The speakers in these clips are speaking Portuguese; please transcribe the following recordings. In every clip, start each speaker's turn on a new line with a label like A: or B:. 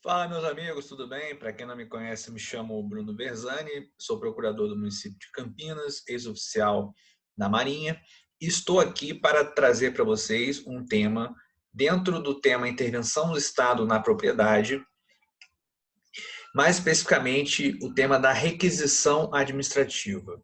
A: Fala, meus amigos, tudo bem? Para quem não me conhece, me chamo Bruno Berzani, sou procurador do município de Campinas, ex-oficial da Marinha, e estou aqui para trazer para vocês um tema dentro do tema intervenção do Estado na propriedade, mais especificamente o tema da requisição administrativa.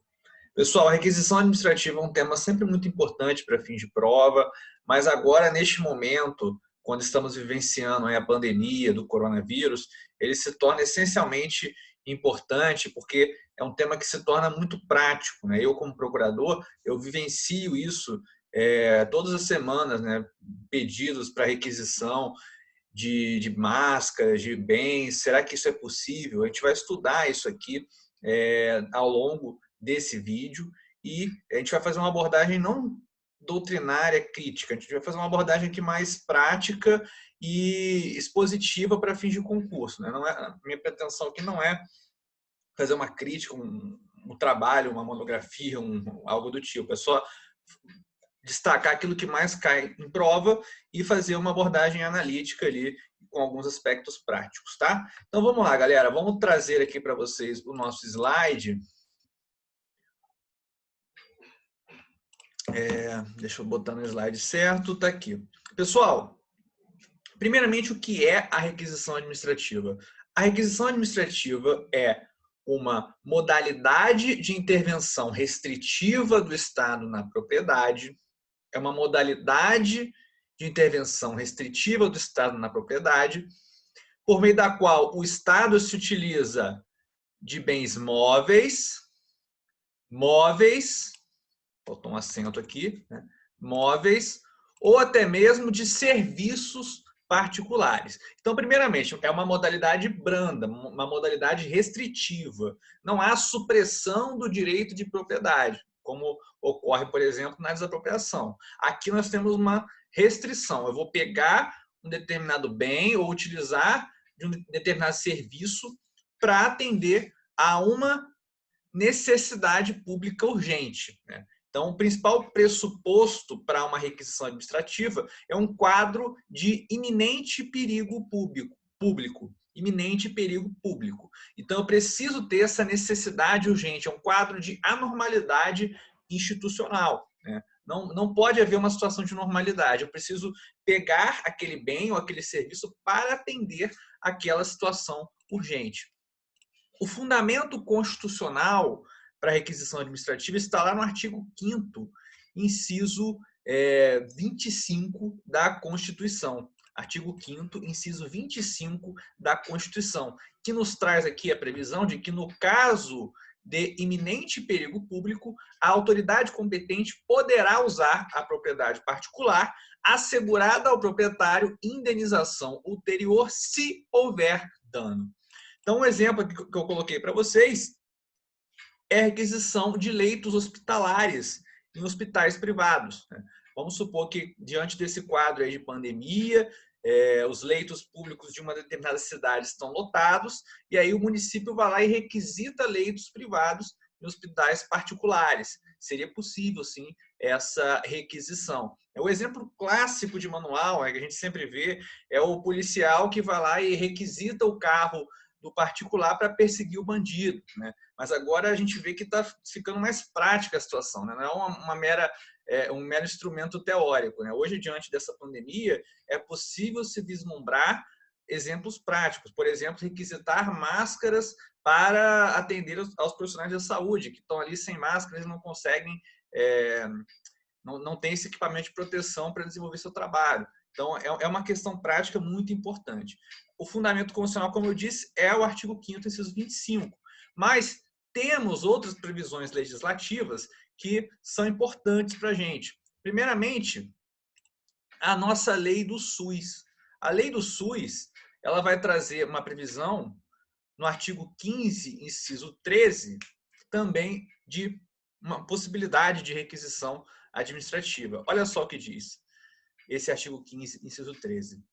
A: Pessoal, a requisição administrativa é um tema sempre muito importante para fins de prova, mas agora, neste momento, quando estamos vivenciando a pandemia do coronavírus, ele se torna essencialmente importante porque é um tema que se torna muito prático, né? Eu, como procurador, eu vivencio isso todas as semanas, né? Pedidos para requisição de máscaras, de bens, será que isso é possível? A gente vai estudar isso aqui ao longo desse vídeo e a gente vai fazer uma abordagem não doutrinária crítica, a gente vai fazer uma abordagem aqui mais prática e expositiva para fins de concurso. Né? Não é, a minha pretensão aqui não é fazer uma crítica, um trabalho, uma monografia, algo do tipo. É só destacar aquilo que mais cai em prova e fazer uma abordagem analítica ali com alguns aspectos práticos, tá? Então vamos lá, galera, vamos trazer aqui para vocês o nosso slide. Deixa eu botar no slide certo, tá aqui. Pessoal, primeiramente, o que é a requisição administrativa? A requisição administrativa é uma modalidade de intervenção restritiva do Estado na propriedade, é uma modalidade de intervenção restritiva do Estado na propriedade, por meio da qual o Estado se utiliza de bens móveis, botou um acento aqui, né? Móveis, ou até mesmo de serviços particulares. Então, primeiramente, é uma modalidade branda, uma modalidade restritiva. Não há supressão do direito de propriedade, como ocorre, por exemplo, na desapropriação. Aqui nós temos uma restrição. Eu vou pegar um determinado bem ou utilizar de um determinado serviço para atender a uma necessidade pública urgente. Né? Então, o principal pressuposto para uma requisição administrativa é um quadro de iminente perigo público. Iminente perigo público. Então, eu preciso ter essa necessidade urgente, é um quadro de anormalidade institucional. Né? Não pode haver uma situação de normalidade. Eu preciso pegar aquele bem ou aquele serviço para atender aquela situação urgente. O fundamento constitucional para a requisição administrativa está lá no artigo 5º, inciso 25 da Constituição. Artigo 5º, inciso 25 da Constituição, que nos traz aqui a previsão de que, no caso de iminente perigo público, a autoridade competente poderá usar a propriedade particular, assegurada ao proprietário indenização ulterior se houver dano. Então, um exemplo que eu coloquei para vocês é a requisição de leitos hospitalares em hospitais privados. Né? Vamos supor que, diante desse quadro aí de pandemia, os leitos públicos de uma determinada cidade estão lotados, e aí o município vai lá e requisita leitos privados em hospitais particulares. Seria possível, sim, essa requisição. O exemplo clássico de manual, que a gente sempre vê, é o policial que vai lá e requisita o carro do particular para perseguir o bandido. Né? Mas agora a gente vê que está ficando mais prática a situação, né? Não é um mero instrumento teórico. Né? Hoje, diante dessa pandemia, é possível se vislumbrar exemplos práticos. Por exemplo, requisitar máscaras para atender aos profissionais da saúde, que estão ali sem máscara, eles não conseguem, não tem esse equipamento de proteção para desenvolver seu trabalho. Então, é uma questão prática muito importante. O fundamento constitucional, como eu disse, é o artigo 5º, inciso 25. Mas temos outras previsões legislativas que são importantes para a gente. Primeiramente, a nossa lei do SUS. A lei do SUS, ela vai trazer uma previsão no artigo 15, inciso 13, também de uma possibilidade de requisição administrativa. Olha só o que diz esse artigo 15, inciso 13.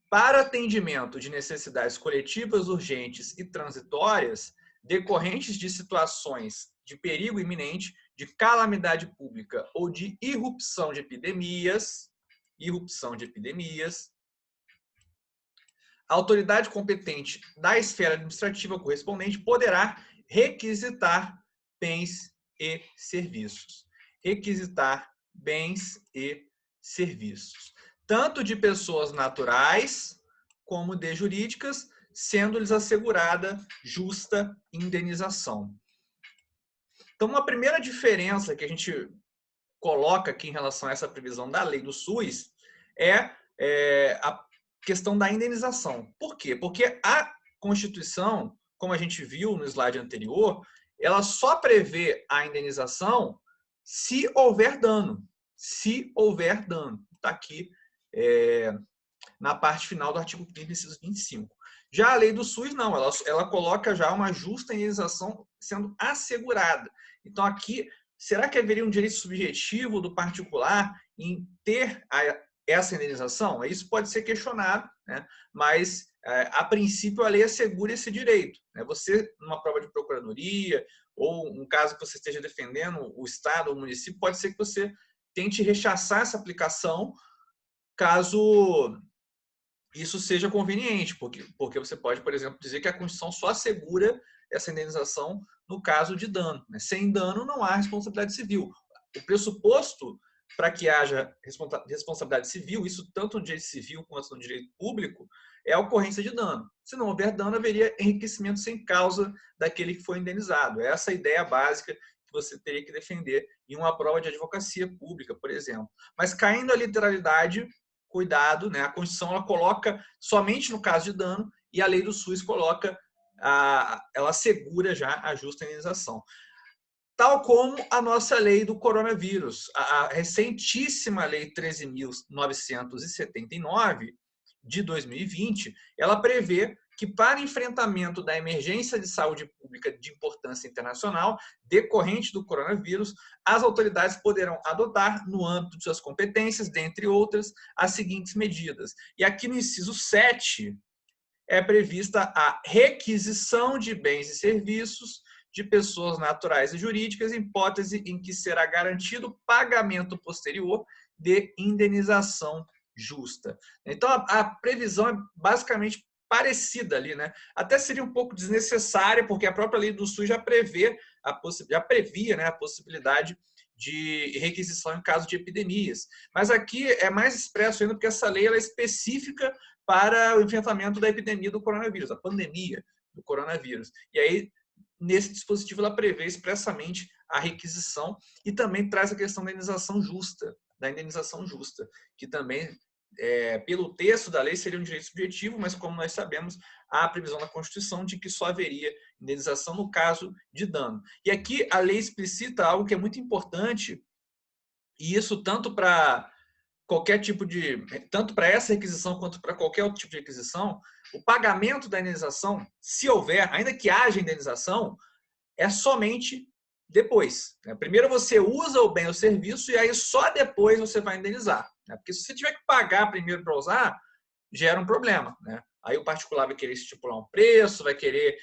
A: Para atendimento de necessidades coletivas urgentes e transitórias decorrentes de situações de perigo iminente, de calamidade pública ou de irrupção de epidemias, a autoridade competente da esfera administrativa correspondente poderá requisitar bens e serviços. Requisitar bens e serviços, tanto de pessoas naturais como de jurídicas, sendo-lhes assegurada justa indenização. Então, uma primeira diferença que a gente coloca aqui em relação a essa previsão da lei do SUS é a questão da indenização. Por quê? Porque a Constituição, como a gente viu no slide anterior, ela só prevê a indenização se houver dano. Se houver dano. Está aqui na parte final do artigo 5º, inciso 25. Já a lei do SUS, não. Ela coloca já uma justa indenização sendo assegurada. Então, aqui, será que haveria um direito subjetivo do particular em ter essa indenização? Isso pode ser questionado, né? Mas, a princípio, a lei assegura esse direito. Você, numa prova de procuradoria, ou um caso que você esteja defendendo o Estado ou o município, pode ser que você tente rechaçar essa aplicação, caso isso seja conveniente, porque você pode, por exemplo, dizer que a Constituição só assegura essa indenização no caso de dano. Sem dano não há responsabilidade civil. O pressuposto para que haja responsabilidade civil, isso tanto no direito civil quanto no direito público, é a ocorrência de dano. Se não houver dano, haveria enriquecimento sem causa daquele que foi indenizado. Essa é a ideia básica que você teria que defender em uma prova de advocacia pública, por exemplo. Mas caindo a literalidade, cuidado, né? A Constituição ela coloca somente no caso de dano e a lei do SUS coloca, ela assegura já a justa indenização. Tal como a nossa lei do coronavírus, a recentíssima lei 13.979 de 2020, ela prevê que para enfrentamento da emergência de saúde pública de importância internacional decorrente do coronavírus, as autoridades poderão adotar, no âmbito de suas competências, dentre outras, as seguintes medidas. E aqui no inciso 7 é prevista a requisição de bens e serviços de pessoas naturais e jurídicas, em hipótese em que será garantido pagamento posterior de indenização justa. Então, a previsão é basicamente parecida ali, né? Até seria um pouco desnecessária, porque a própria lei do SUS já previa, né, a possibilidade de requisição em caso de epidemias. Mas aqui é mais expresso ainda, porque essa lei ela é específica para o enfrentamento da epidemia do coronavírus, a pandemia do coronavírus. E aí, nesse dispositivo, ela prevê expressamente a requisição e também traz a questão da indenização justa, que também, pelo texto da lei, seria um direito subjetivo, mas como nós sabemos, há a previsão na Constituição de que só haveria indenização no caso de dano. E aqui a lei explicita algo que é muito importante, e isso tanto para tanto para essa requisição quanto para qualquer outro tipo de requisição, o pagamento da indenização, se houver, ainda que haja indenização, é somente depois. Primeiro você usa o bem ou serviço e aí só depois você vai indenizar. Porque se você tiver que pagar primeiro para usar, gera um problema. Aí o particular vai querer estipular um preço, vai querer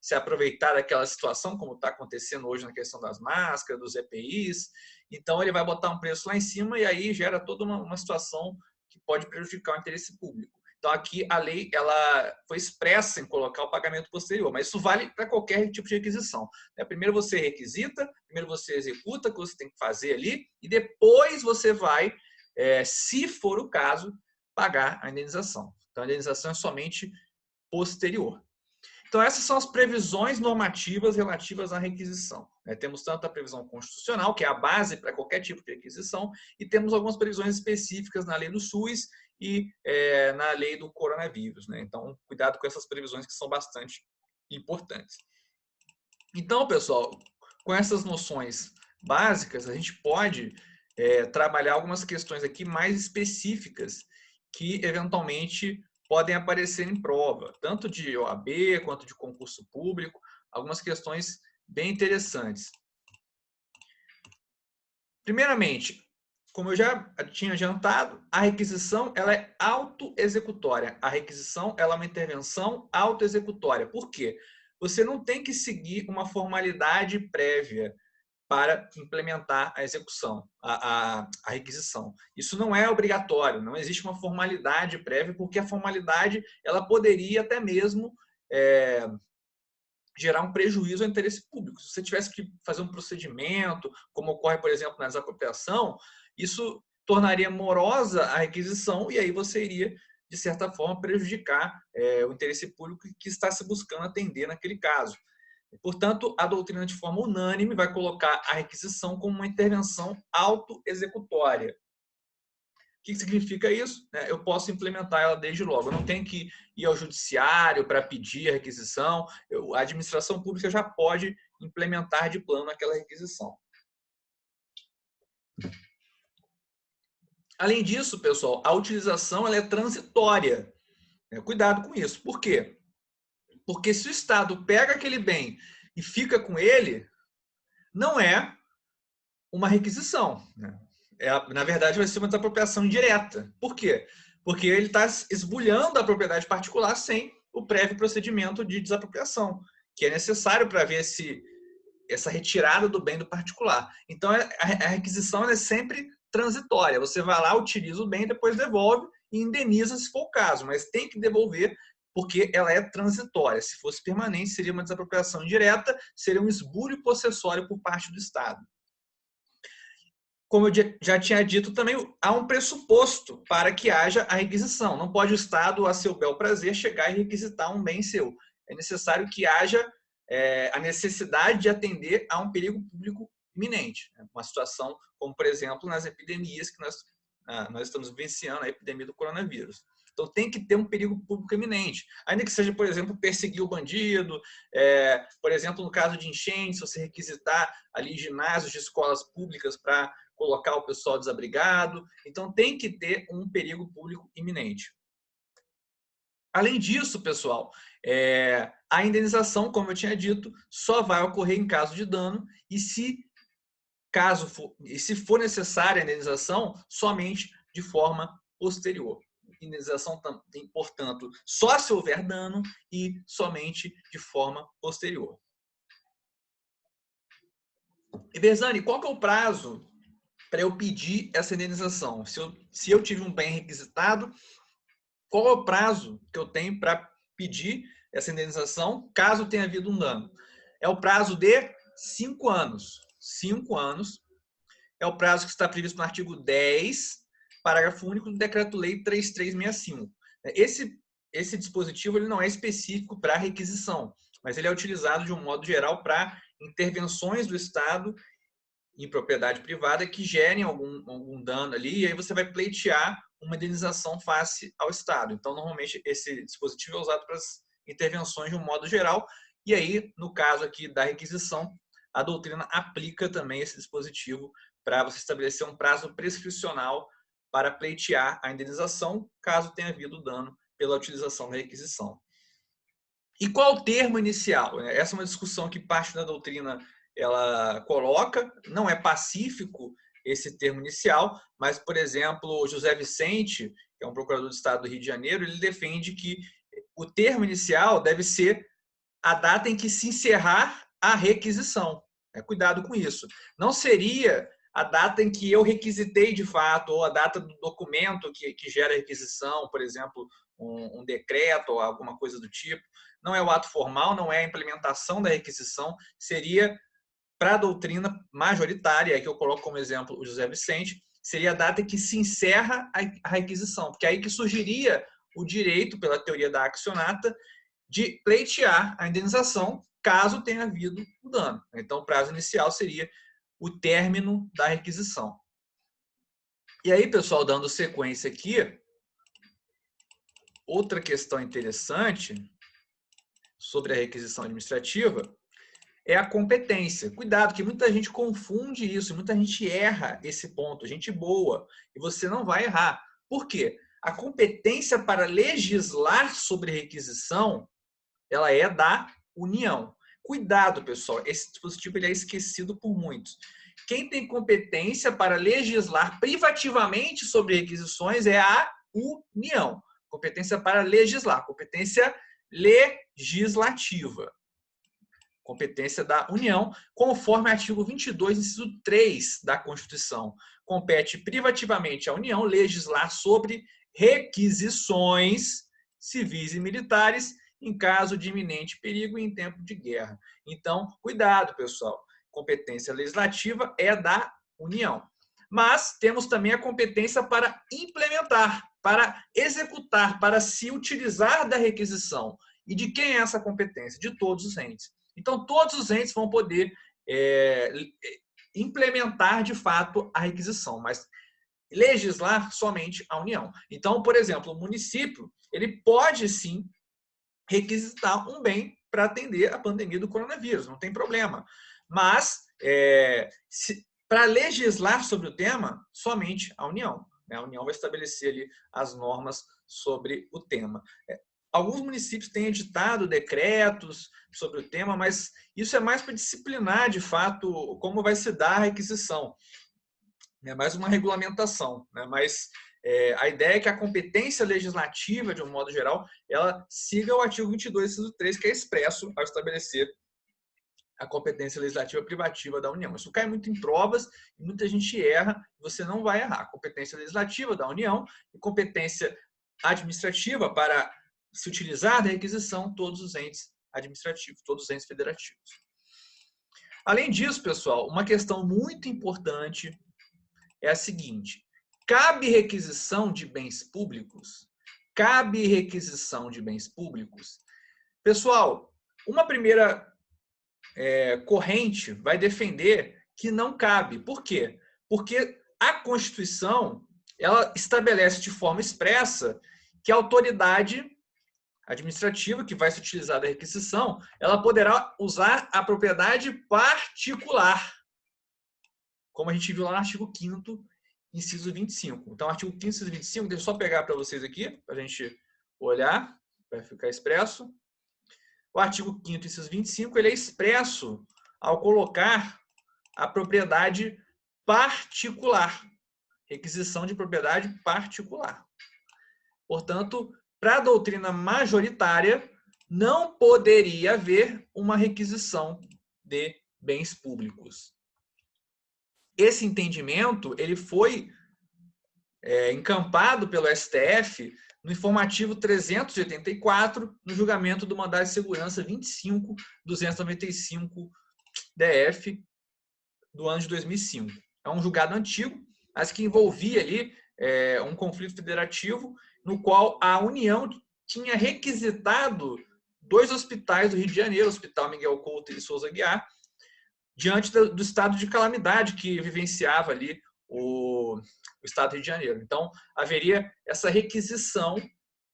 A: se aproveitar daquela situação, como está acontecendo hoje na questão das máscaras, dos EPIs. Então, ele vai botar um preço lá em cima e aí gera toda uma situação que pode prejudicar o interesse público. Então, aqui a lei ela foi expressa em colocar o pagamento posterior, mas isso vale para qualquer tipo de requisição. Primeiro você requisita, primeiro você executa o que você tem que fazer ali e depois você vai, se for o caso, pagar a indenização. Então, a indenização é somente posterior. Então, essas são as previsões normativas relativas à requisição. Temos tanto a previsão constitucional, que é a base para qualquer tipo de requisição, e temos algumas previsões específicas na lei do SUS e na lei do coronavírus. Então, cuidado com essas previsões que são bastante importantes. Então, pessoal, com essas noções básicas, a gente pode trabalhar algumas questões aqui mais específicas que, eventualmente, podem aparecer em prova, tanto de OAB quanto de concurso público, algumas questões bem interessantes. Primeiramente, como eu já tinha adiantado, a requisição ela é autoexecutória. A requisição ela é uma intervenção autoexecutória. Por quê? Você não tem que seguir uma formalidade prévia para implementar a execução, a requisição. Isso não é obrigatório, não existe uma formalidade prévia, porque a formalidade ela poderia até mesmo gerar um prejuízo ao interesse público. Se você tivesse que fazer um procedimento, como ocorre, por exemplo, na desapropriação, isso tornaria morosa a requisição e aí você iria, de certa forma, prejudicar o interesse público que está se buscando atender naquele caso. Portanto, a doutrina, de forma unânime, vai colocar a requisição como uma intervenção autoexecutória. O que significa isso? Eu posso implementar ela desde logo. Eu não tenho que ir ao judiciário para pedir a requisição. A administração pública já pode implementar de plano aquela requisição. Além disso, pessoal, a utilização ela é transitória. Cuidado com isso. Por quê? Porque se o Estado pega aquele bem e fica com ele, não é uma requisição. Na verdade, vai ser uma desapropriação indireta. Por quê? Porque ele está esbulhando a propriedade particular sem o prévio procedimento de desapropriação, que é necessário para ver essa retirada do bem do particular. Então, a requisição é sempre transitória. Você vai lá, utiliza o bem, depois devolve e indeniza se for o caso, mas tem que devolver porque ela é transitória. Se fosse permanente, seria uma desapropriação indireta, seria um esbulho possessório por parte do Estado. Como eu já tinha dito também, há um pressuposto para que haja a requisição. Não pode o Estado, a seu bel prazer, chegar e requisitar um bem seu. É necessário que haja a necessidade de atender a um perigo público iminente. Uma situação como, por exemplo, nas epidemias que nós estamos vivenciando, a epidemia do coronavírus. Então, tem que ter um perigo público iminente. Ainda que seja, por exemplo, perseguir o bandido, por exemplo, no caso de enchentes, você requisitar ali ginásios de escolas públicas para colocar o pessoal desabrigado. Então, tem que ter um perigo público iminente. Além disso, pessoal, a indenização, como eu tinha dito, só vai ocorrer em caso de dano e se for necessária a indenização, somente de forma posterior. Indenização tem, portanto, só se houver dano e somente de forma posterior. E Berzani, qual que é o prazo para eu pedir essa indenização? Se eu tive um bem requisitado, qual é o prazo que eu tenho para pedir essa indenização caso tenha havido um dano? É o prazo de 5 anos. 5 anos é o prazo que está previsto no artigo 10, parágrafo único do Decreto-Lei 3365. Esse dispositivo ele não é específico para requisição, mas ele é utilizado de um modo geral para intervenções do Estado em propriedade privada que gerem algum dano ali, e aí você vai pleitear uma indenização face ao Estado. Então, normalmente, esse dispositivo é usado para as intervenções de um modo geral, e aí, no caso aqui da requisição, a doutrina aplica também esse dispositivo para você estabelecer um prazo prescricional para pleitear a indenização, caso tenha havido dano pela utilização da requisição. E qual o termo inicial? Essa é uma discussão que parte da doutrina ela coloca, não é pacífico esse termo inicial, mas, por exemplo, o José Vicente, que é um procurador do Estado do Rio de Janeiro, ele defende que o termo inicial deve ser a data em que se encerrar a requisição. Cuidado com isso. Não seria a data em que eu requisitei de fato, ou a data do documento que gera a requisição, por exemplo, um decreto ou alguma coisa do tipo. Não é o ato formal, não é a implementação da requisição, seria, para a doutrina majoritária, que eu coloco como exemplo o José Vicente, seria a data em que se encerra a requisição, porque é aí que surgiria o direito, pela teoria da accionata, de pleitear a indenização caso tenha havido o dano. Então, o prazo inicial seria o término da requisição. E aí, pessoal, dando sequência aqui, outra questão interessante sobre a requisição administrativa é a competência. Cuidado, que muita gente confunde isso, muita gente erra esse ponto, gente boa, e você não vai errar. Por quê? A competência para legislar sobre requisição, ela é da União. Cuidado, pessoal, esse dispositivo ele é esquecido por muitos. Quem tem competência para legislar privativamente sobre requisições é a União. Competência para legislar, competência legislativa. Competência da União, conforme artigo 22, inciso 3 da Constituição. Compete privativamente à União legislar sobre requisições civis e militares em caso de iminente perigo e em tempo de guerra. Então, cuidado, pessoal. Competência legislativa é da União. Mas temos também a competência para implementar, para executar, para se utilizar da requisição. E de quem é essa competência? De todos os entes. Então, todos os entes vão poder implementar, de fato, a requisição, mas legislar somente a União. Então, por exemplo, o município ele pode, sim, requisitar um bem para atender a pandemia do coronavírus, não tem problema. Mas, para legislar sobre o tema, somente a União. A União vai estabelecer ali as normas sobre o tema. Alguns municípios têm editado decretos sobre o tema, mas isso é mais para disciplinar, de fato, como vai se dar a requisição. É mais uma regulamentação, né? Mas a ideia é que a competência legislativa, de um modo geral, ela siga o artigo 22, inciso 3, que é expresso ao estabelecer a competência legislativa privativa da União. Isso cai muito em provas, e muita gente erra, você não vai errar. Competência legislativa da União e competência administrativa para se utilizar da requisição, todos os entes administrativos, todos os entes federativos. Além disso, pessoal, uma questão muito importante é a seguinte: cabe requisição de bens públicos? Cabe requisição de bens públicos? Pessoal, uma primeira corrente vai defender que não cabe. Por quê? Porque a Constituição ela estabelece de forma expressa que a autoridade administrativa que vai se utilizar da requisição, ela poderá usar a propriedade particular, como a gente viu lá no artigo 5º, inciso 25. Então, artigo 5º, inciso 25, deixa eu só pegar para vocês aqui, para a gente olhar, vai ficar expresso. O artigo 5º, inciso 25, ele é expresso ao colocar a propriedade particular, requisição de propriedade particular. Portanto, para a doutrina majoritária, não poderia haver uma requisição de bens públicos. Esse entendimento ele foi encampado pelo STF no informativo 384, no julgamento do mandado de segurança 25.295-DF do ano de 2005. É um julgado antigo, mas que envolvia ali um conflito federativo no qual a União tinha requisitado 2 hospitais do Rio de Janeiro, o Hospital Miguel Couto e Souza Aguiar, diante do estado de calamidade que vivenciava ali o estado do Rio de Janeiro. Então, haveria essa requisição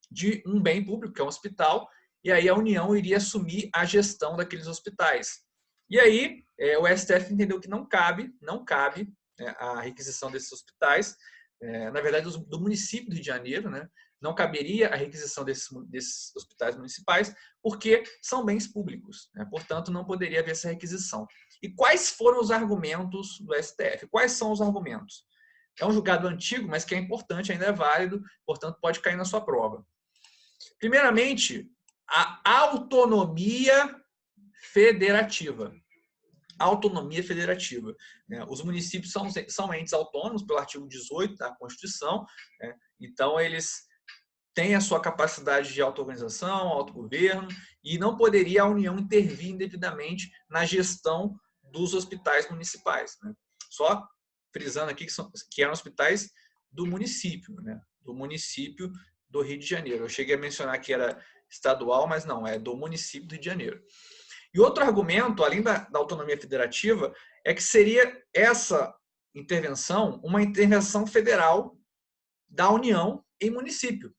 A: de um bem público, que é um hospital, e aí a União iria assumir a gestão daqueles hospitais. E aí, o STF entendeu que não cabe a requisição desses hospitais, na verdade, do município do Rio de Janeiro, né? Não caberia a requisição desses hospitais municipais, porque são bens públicos, né? Portanto, não poderia haver essa requisição. E quais foram os argumentos do STF? Quais são os argumentos? É um julgado antigo, mas que é importante, ainda é válido, portanto, pode cair na sua prova. Primeiramente, a autonomia federativa. Autonomia federativa. Os municípios são entes autônomos pelo artigo 18 da Constituição, então eles têm a sua capacidade de auto-organização, autogoverno, e não poderia a União intervir indevidamente na gestão dos hospitais municipais. Só frisando aqui que eram hospitais do município, do município do Rio de Janeiro. Eu cheguei a mencionar que era estadual, mas não, é do município do Rio de Janeiro. E outro argumento, além da autonomia federativa, é que seria essa intervenção uma intervenção federal da União em município.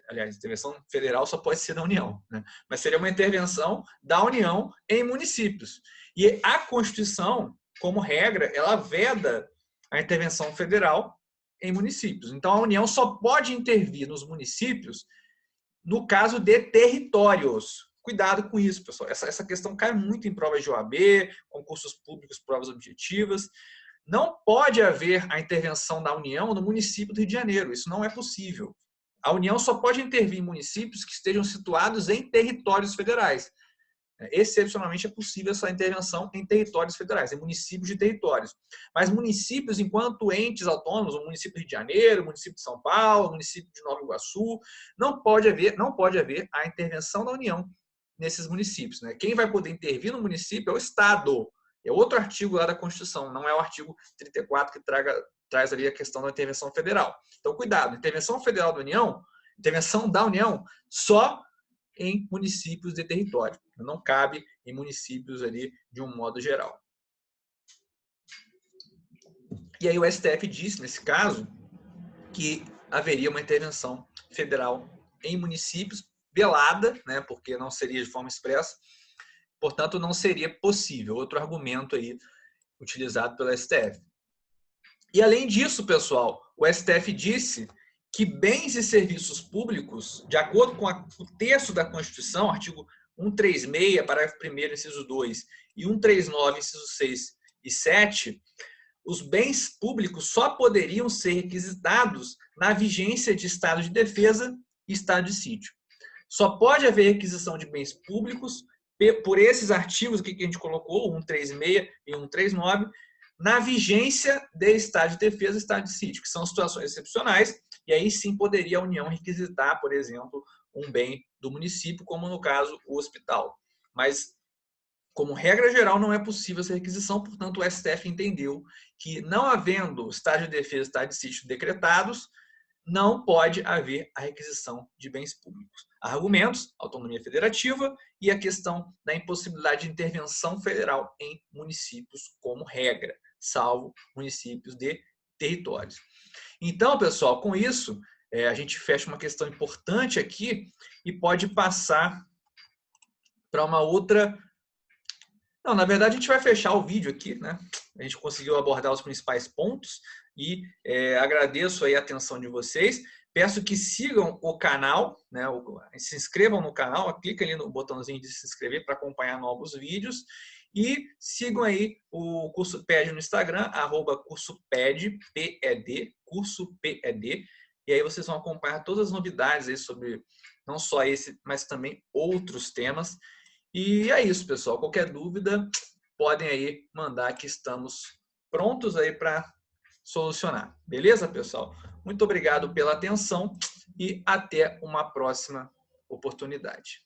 A: Aliás, intervenção federal só pode ser da União, mas seria uma intervenção da União em municípios. E a Constituição, como regra, ela veda a intervenção federal em municípios. Então, a União só pode intervir nos municípios no caso de territórios. Cuidado com isso, pessoal. Essa questão cai muito em provas de OAB, concursos públicos, provas objetivas. Não pode haver a intervenção da União no município do Rio de Janeiro. Isso não é possível. A União só pode intervir em municípios que estejam situados em territórios federais. Excepcionalmente é possível essa intervenção em territórios federais, em municípios de territórios. Mas municípios, enquanto entes autônomos, o município do Rio de Janeiro, o município de São Paulo, o município de Nova Iguaçu, não pode haver a intervenção da União nesses municípios. Né? Quem vai poder intervir no município é o Estado. É outro artigo lá da Constituição, não é o artigo 34 que traz ali a questão da intervenção federal. Então, cuidado, intervenção federal da União, intervenção da União, só em municípios de território. Não cabe em municípios ali de um modo geral. E aí o STF disse, nesse caso, que haveria uma intervenção federal em municípios velada, né, porque não seria de forma expressa, portanto, não seria possível. Outro argumento aí utilizado pelo STF. E além disso, pessoal, o STF disse que bens e serviços públicos, de acordo com o texto da Constituição, artigo 136, parágrafo 1º, inciso 2, e 139, inciso 6 e 7, os bens públicos só poderiam ser requisitados na vigência de estado de defesa e estado de sítio. Só pode haver requisição de bens públicos por esses artigos que a gente colocou, 136 e 139, na vigência de estado de defesa e estado de sítio, que são situações excepcionais, e aí sim poderia a União requisitar, por exemplo, um bem do município, como no caso o hospital. Mas, como regra geral, não é possível essa requisição, portanto o STF entendeu que, não havendo estado de defesa e estado de sítio decretados, não pode haver a requisição de bens públicos. Argumentos: autonomia federativa e a questão da impossibilidade de intervenção federal em municípios como regra, salvo municípios de territórios. Então, pessoal, com isso, a gente fecha uma questão importante aqui e pode passar para uma outra... Não, na verdade, a gente vai fechar o vídeo aqui, né? A gente conseguiu abordar os principais pontos e agradeço aí a atenção de vocês. Peço que sigam o canal, né? Se inscrevam no canal, clica ali no botãozinho de se inscrever para acompanhar novos vídeos. E sigam aí o Curso PED no Instagram, @CursoPED, PED, Curso PED. E aí vocês vão acompanhar todas as novidades aí sobre não só esse, mas também outros temas. E é isso, pessoal. Qualquer dúvida, podem aí mandar que estamos prontos aí para solucionar. Beleza, pessoal? Muito obrigado pela atenção e até uma próxima oportunidade.